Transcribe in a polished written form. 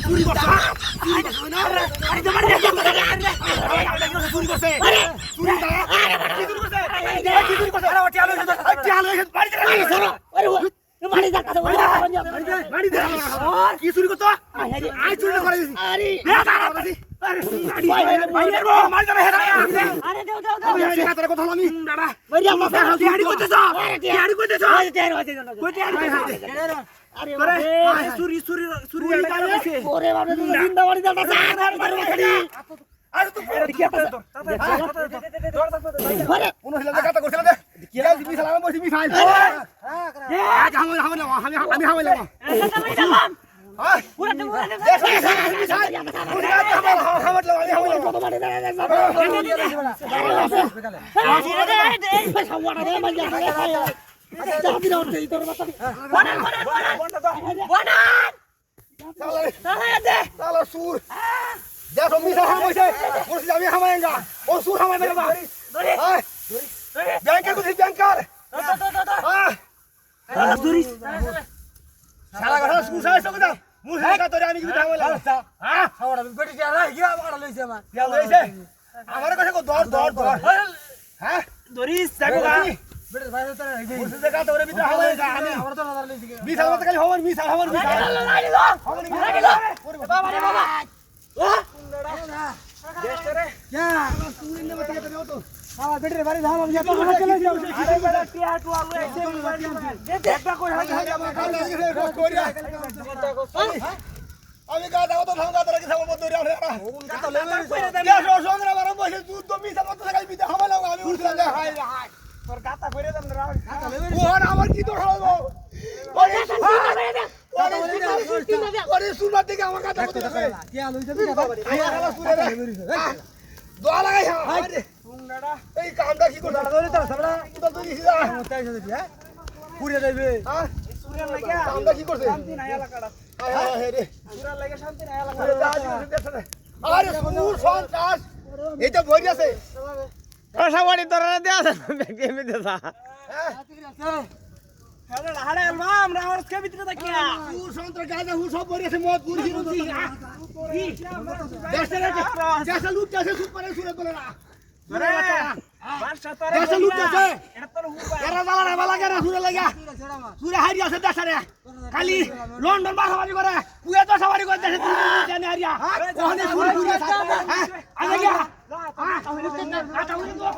চুরি করছে না আরে তো মারি চুরি করছে চুরি না কি চুরি করছে কি চুরি করছে আরে টিয়ালো বাড়ি দে আরে মারি দা কথা মারি দে কি চুরি করছ আই চুরি না করে দিছি আরে মারি দে আরে দেও আমি কাতরে কথা আমি দাদা মারি আল্লাহ টিয়াড়ি করতেছ টিয়াড়ি করতেছ কই টিয়াড়ি আরে চুরি চুরি চুরি ওরে বাবা তুমি জিন্দা বাড়ি দাও আরে তো কি আছে আরে কোন হিলা কথা করছ না কি আছে মি সালাম বসি মি খাই হ্যাঁ আজ আমি হামাইলাম হ্যাঁ পুরা দেব মি খাই হামাইলাম আমি হামাইলাম কত মারি দাও আমার কাছে দর দর দর হ্যাঁ দরিস যাবো গা বেটা ভাই তো বসে দেখা তোরে ভিতরে হাওয়া আমি আমার তো নজর লইছি মিস হাওয়া খালি হওয়ার মিস হাওয়ার মিস লাগি দাও লাগি দাও বাবা রে বাবা ও কুন্ডড়া দেশ রে যা তুই নে মত কেটে তো বাবা বেটা বাড়ি ধাম আমি তো চলে যাও আরে বেটা টিয়া টু আলু দে দেখবা কই আমি গা দাও তো ভাঙা তোরা কি সব দৌড়ে আরে ওগুন কা তো লেবে দেশ সংগ্রাম আর বসে যুদ্ধ মিস মত লাগাই বিতে হামা লাগা আমি উঠলা হাই হাই তোর গাতা কইরে দম না গাতা লেবে ওর আমার কি দোষ হলো ওরে সুনা থেকে আমার গাতা কত কি আলু যাবি না আয়া গলা সুরে দোয়া লাগাই আরে সুন্দরা এই কামটা কি করছ ধরে তো সবড়া তো তুই দিছিস তাই যদি হ্যাঁ পুরে যাইবে হ্যাঁ সুরে লাগিয়া কামটা কি করছে শান্তি নাই এলাকাটা আয় রে সুরা লাগে শান্তি নাই এলাকাটা আরে সুর সন্ত্রাস এই তো ভরি আছে রসাবাড়ি তোরা দেয়া আছে ব্যক্তি এমনিতে যা হ্যাঁ ঠিক আছে হ্যালো হাড়ে আলবা আমরা আর কে ভিতরে দেখিয়া সুর সন্ত্রাস গাজা হু সব ভরি আছে মদ পুরি রুচি দেশে লুট আছে সুপারে সুরে তোলে না আরে বাদশা তোরে দেশে লুট আছে এটা তোর হুবা এরা জালা রে বালা কেন সুরে লাগা সুরে হারি আছে দেশে খালি লন্ডন বাসাবাড়ি করে কুয়া তো সাবাড়ি করে দেশে তুই জানি হারিয়া ওখানে সুরে পুরি আছে হ্যাঁ আগে গিয়া হ্যাঁ আটা হইলো তো